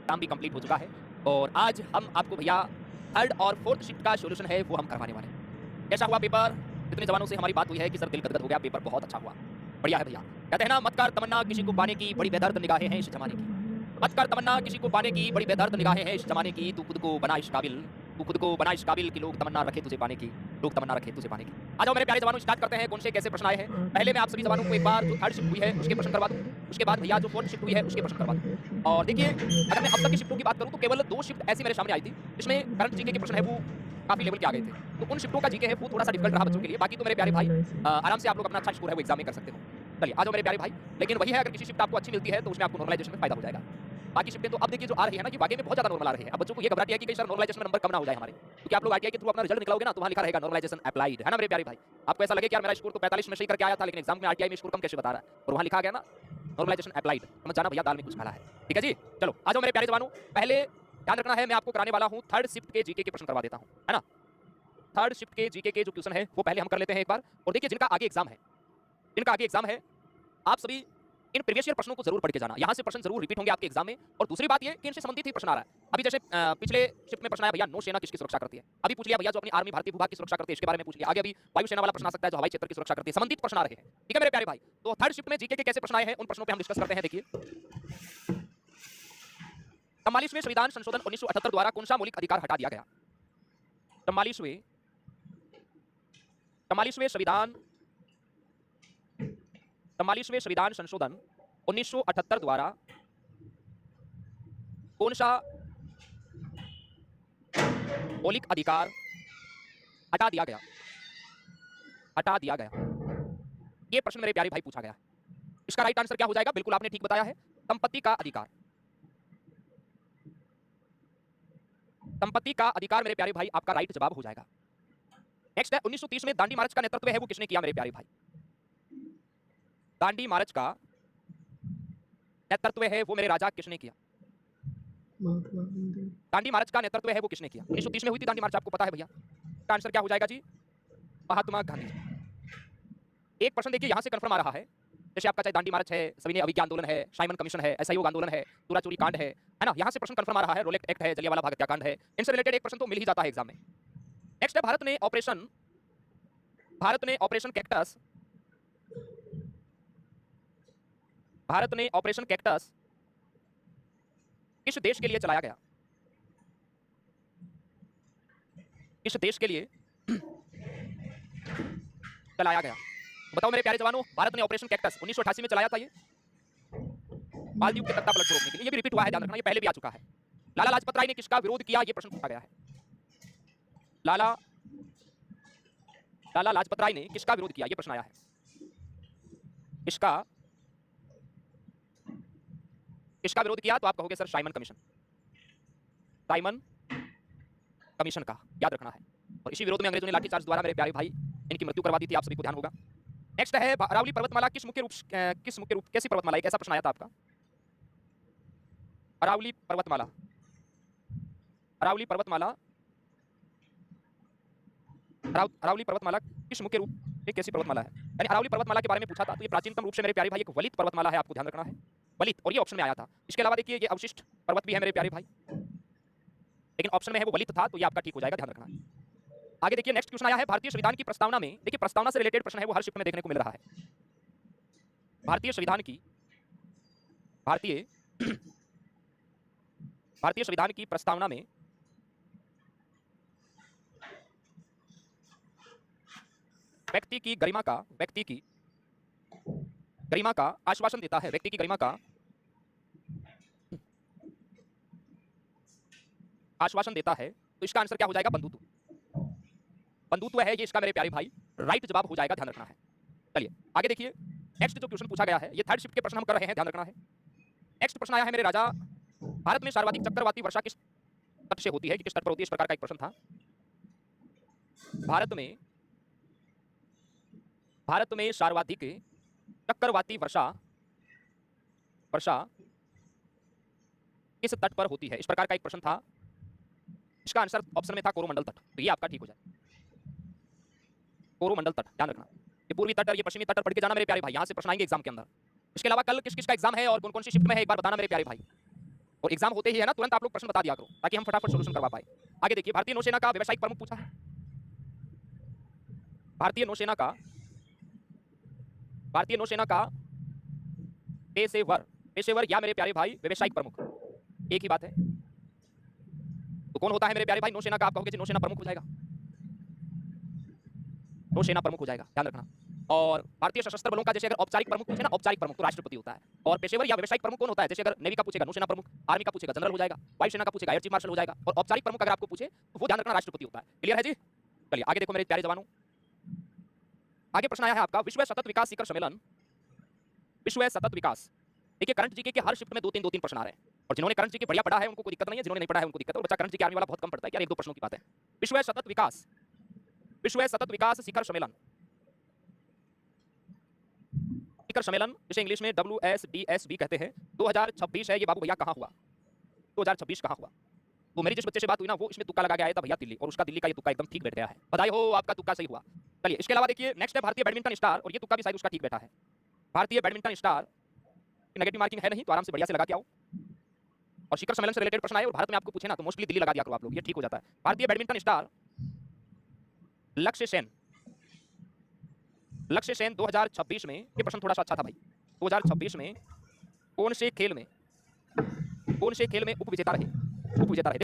काम भी कंप्लीट हो चुका है और आज हम आपको भैया थर्ड और फोर्थ शिफ्ट का सॉल्यूशन है वो हम करवाने वाले हैं। कैसा हुआ पेपर? इतने जवानों से हमारी बात हुई है कि सर दिल गदगद हो गया, पेपर बहुत अच्छा हुआ। बढ़िया है भैया। कहते हैं ना, मत कर तमन्ना किसी को पाने की, बड़ी बेदर्द निगाहें हैं इस जमाने की। मत कर तमन्ना किसी को पाने की, बड़ी बेदर्द निगाहें हैं इस जमाने की। तू खुद को बना इस काबिल, तू खुद को बना इस काबिल कि लोग तमन्ना रखे तुझे पाने की, लोग तमन्ना रखे तुझे पाने की। आ जाओ मेरे प्यारे जवानों, स्टार्ट करते हैं। कौन से कैसे प्रश्न आए हैं? पहले मैं आप सभी जवानों को एक बार जो थर्ड शिफ्ट हुई है उसके प्रश्न करवा दूं, उसके बाद भैया जो फोर्थ शिफ्ट हुई है उसके प्रश्न करवा दूं। और देखिए, अगर मैं अब तक की शिफ्टों की बात करूं तो केवल 2 शिफ्ट ऐसी मेरे सामने आई थी जिसमें करंट जीके के प्रश्न है वो काफी लेवल के आ गए थे। तो उन शिफ्टों का जीके है वो थोड़ा सा डिफिकल्ट रहा बच्चों के लिए। बाकी तो मेरे प्यारे भाई आराम से आप लोग अपना अच्छा स्कोर है वो एग्जाम में कर सकते हो। चलिए आ जाओ मेरे प्यारे भाई। लेकिन वही है, अगर किसी शिफ्ट आपको अच्छी मिलती है तो उसमें आपको नॉर्मलाइजेशन में फायदा हो जाएगा। बाकी शिफ्टें तो अब देखिए जो आ रही है ना, ये वाकई में बहुत ज्यादा नॉर्मल आ रही है। अब बच्चों को ये घबराहट है कि कहीं सर नॉर्मलाइजेशन में नंबर कम ना हो जाए हमारे, क्योंकि आप लोग आईटीआई के थ्रू अपना रिजल्ट निकालोगे ना तो वहां लिखा रहेगा नॉर्मलाइजेशन अप्लाइड, है ना मेरे प्यारे भाई। आपको ऐसा लगे कि यार मेरा स्कोर तो 45 में सही करके आया था लेकिन एग्जाम में आरटीआई में स्कोर कम कैसे बता रहा है, और वहां लिखा गया ना नॉर्मलाइजेशन अप्लाइड, समझ जाना भैया दाल में कुछ काला है। ठीक है जी, चलो आ जाओ मेरे प्यारे जवानों। पहले ध्यान रखना है, मैं आपको कराने वाला हूं थर्ड शिफ्ट के जीके के प्रश्न करवा देता हूं, है ना। थर्ड शिफ्ट के जीके के जो क्वेश्चन है वो पहले हम कर लेते हैं एक बार। और देखिए, जिनका आगे एग्जाम है, जिनका आगे एग्जाम है, आप सभी इन प्रीवियस ईयर प्रश्नों को जरूर पढ़ के जाना। यहाँ से प्रश्न जरूर रिपीट होंगे आपके एग्जाम में। और दूसरी बात ये कि इनसे संबंधित ही प्रश्न आ रहा है। अभी जैसे पिछले शिफ्ट में प्रश्न आया भैया नौसेना किसकी सुरक्षा करती है, अभी पूछ लिया भैया जो अपनी आर्मी भारतीय भूभाग की सुरक्षा करती है इसके बारे में पूछ लिया। आगे अभी वायुसेना वाला प्रश्न आ सकता है जो हवाई क्षेत्र की सुरक्षा करती है। संबंधित प्रश्न आ रहे हैं, ठीक है मेरे प्यारे भाई। तो थर्ड शिफ्ट में जीके के कैसे प्रश्न आए हैं उन प्रश्नों पर हम डिस्कस करते हैं। देखिए, 44वें संविधान संशोधन 1978 द्वारा कौन सा मौलिक अधिकार हटा दिया गया? 44वें 44वें संविधान 44वें संविधान संशोधन 1978 द्वारा कौन सा मौलिक अधिकार हटा दिया गया? हटा दिया गया, ये प्रश्न मेरे प्यारे भाई पूछा गया है। इसका राइट आंसर क्या हो जाएगा? बिल्कुल आपने ठीक बताया है, संपत्ति का अधिकार। संपत्ति का अधिकार मेरे प्यारे भाई आपका राइट जवाब हो जाएगा। नेक्स्ट है, 1930 में दांडी मार्च का नेतृत्व है वो किसने किया मेरे प्यारे भाई? दांडी मार्च का नेतृत्व है वो मेरे राजा किसने किया? दांडी मार्च का नेतृत्व है वो किसने किया? 1930 में हुई थी दांडी मार्च, आपको पता है भैया। इसका आंसर क्या हो जाएगा जी? महात्मा गांधी जी। एक प्रश्न देखिए यहां से कंफर्म आ रहा है, जैसे आपका चाहे दांडी मार्च है, सविनय अवज्ञा आंदोलन है, साइमन कमीशन है, असहयोग आंदोलन है, चोरा चोरी कांड है ना। यहां से प्रश्न कंफर्म आ रहा है, रोलेक्ट एक्ट है, जलियांवाला बाग हत्याकांड है। इनसे रिलेटेड एक प्रश्न तो मिल ही जाता है एग्जाम में। नेक्स्ट है, भारत ने ऑपरेशन कैक्टस भारत ने ऑपरेशन कैक्टस किस देश के लिए चलाया गया? किस देश के लिए चलाया गया? बताओ मेरे प्यारे जवानों, भारत ने ऑपरेशन कैक्टस 1988 में चलाया था ये मालदीव के तख्ता पलट को रोकने के लिए। ये भी रिपीट हुआ है, ध्यान रखना, ये पहले भी आ चुका है। लाला लाजपत राय ने किसका विरोध किया? ये प्रश्न पूछा गया है। लाला लाला लाजपत राय ने किसका विरोध किया? ये प्रश्न आया है। किसका विरोध किया? तो आप कहोगे sir Simon commission, Simon commission का, याद रखना है। और इसी विरोध में अंग्रेजों ने लाठीचार्ज द्वारा मेरे प्यारे भाई इनकी मृत्यु करवा दी थी, आप सभी को ध्यान होगा। नेक्स्ट है, अरावली पर्वतमाला किस मुख्य रूप कैसी पर्वतमाला? एक ऐसा प्रश्न आया था आपका। अरावली पर्वतमाला, अरावली पर्वतमाला, अरावली पर्वतमाला किस मुख्य रूप एक कैसी पर्वतमाला है? यानी अरावली पर्वतमाला के बारे में पूछा था, तो ये प्राचीनतम रूप से मेरे प्यारे भाई एक वलित पर्वतमाला है, आपको ध्यान रखना है, वलित, और ये ऑप्शन में आया था। इसके अलावा देखिए ये अवशिष्ट पर्वत भी है मेरे प्यारे भाई, लेकिन ऑप्शन में है वो वलित था, तो ये आपका ठीक हो जाएगा, ध्यान रखना। आगे देखिए, नेक्स्ट क्वेश्चन आया है, भारतीय संविधान की प्रस्तावना में, देखिए प्रस्तावना से रिलेटेड प्रश्न है वो हर शिफ्ट में देखने को मिल रहा है। भारतीय संविधान की भारतीय संविधान की प्रस्तावना में व्यक्ति की गरिमा का आश्वासन देता है, व्यक्ति की गरिमा का आश्वासन देता है, तो इसका आंसर क्या हो जाएगा? बंधुत्व। बंधुत्व है ये इसका मेरे प्यारे भाई राइट जवाब हो जाएगा, ध्यान रखना है। चलिए आगे देखिए, नेक्स्ट जो क्वेश्चन पूछा गया है, ये थर्ड शिफ्ट के प्रश्न हम कर रहे हैं, ध्यान रखना है। नेक्स्ट प्रश्न आया है मेरे राजा, भारत में सर्वाधिक चक्रवाती वर्षा किस तट से होती है, किस तट पर होती है? इस प्रकार का एक प्रश्न था। भारत में सर्वाधिक चक्रवाती वर्षा किस तट पर होती है? इस प्रकार का एक प्रश्न था। इसका आंसर ऑप्शन में था कोरोमंडल तट, तो ये आपका ठीक हो जाए, कोरोमंडल तट, ध्यान रखना। ये पूर्वी तट और ये पश्चिमी तट पढ़ के जाना मेरे प्यारे भाई, यहां से प्रश्न आएंगे एग्जाम के अंदर। इसके अलावा कल किस किस का एग्जाम है और कौन कौन सी शिफ्ट में है एक बार बताना मेरे प्यारे भाई। और एग्जाम होते ही है ना तुरंत आप लोग प्रश्न बता दिया करो ताकि हम फटाफट सोल्यूशन करवा पाए। आगे देखिए, भारतीय नौसेना का व्यावसायिक प्रमुख पूछा है। भारतीय नौसेना का पेशेवर पेशेवर या मेरे प्यारे भाई व्यावसायिक प्रमुख, एक ही बात है। तो कौन होता है मेरे प्यारे भाई नौसेना का? आप कहोगे जी नौसेना प्रमुख हो जाएगा, नौसेना प्रमुख हो जाएगा, ध्यान रखना। और भारतीय सशस्त्र बलों का जैसे अगर औपचारिक प्रमुख पूछे ना, औपचारिक प्रमुख तो राष्ट्रपति होता है। और पेशेवर या व्यावसायिक प्रमुख कौन होता है? जैसे अगर नेवी का पूछेगा नौसेना प्रमुख, आर्मी का पूछेगा जनरल हो जाएगा, वायुसेना का पूछेगा एयर चीफ मार्शल हो जाएगा। और औपचारिक प्रमुख अगर आपको पूछे तो वो ध्यान रखना राष्ट्रपति होता है। क्लियर है जी? चलिए आगे देखो मेरे प्यारे जवानों, आगे प्रश्न आया है आपका विश्व सतत विकास शिखर सम्मेलन, विश्व सतत विकास। देखिए करंट जीके के हर शिफ्ट में दो तीन प्रश्न आ रहे हैं, और जिन्होंने करंट जीके बढ़िया पढ़ा है उनको कोई दिक्कत नहीं है, जिन्होंने नहीं पढ़ा है उनको दिक्कत है। और बच्चा करंट जीके आर्मी वाला बहुत कम पढ़ता है, यार एक दो प्रश्नों की बात है। विश्व सतत विकास शिखर सम्मेलन, शिखर सम्मेलन जिसे इंग्लिश में WSDSB कहते हैं, 2026 है ये बाबू भैया। कहाँ हुआ? 2026 कहाँ हुआ? तो मेरी जिस बच्चे से बात हुई ना वो इसमें तुक्का लगा के आया था भैया दिल्ली, और उसका दिल्ली का ये तुक्का एकदम ठीक बैठ गया है। बधाई हो, आपका तुक्का सही हुआ। चलिए इसके अलावा देखिए नेक्स्ट है भारतीय बैडमिंटन स्टार, और ये तुक्का भी शायद उसका ठीक बैठा है। भारतीय बैडमिंटन स्टार, नेगेटिव मार्किंग है नहीं तो आराम से बढ़िया से लगा के आओ। और शिखर सम्मेलन से रिलेटेड प्रश्न आए और भारत में आपको पूछे ना तो मोस्टली दिल्ली लगा दिया करो आप लोग, ये ठीक हो जाता है। भारतीय बैडमिंटन स्टार लक्ष्य सेन, लक्ष्य सेन 2026 में, ये प्रश्न थोड़ा सा अच्छा था भाई, 2026 में कौन से खेल में उप विजेता रहे?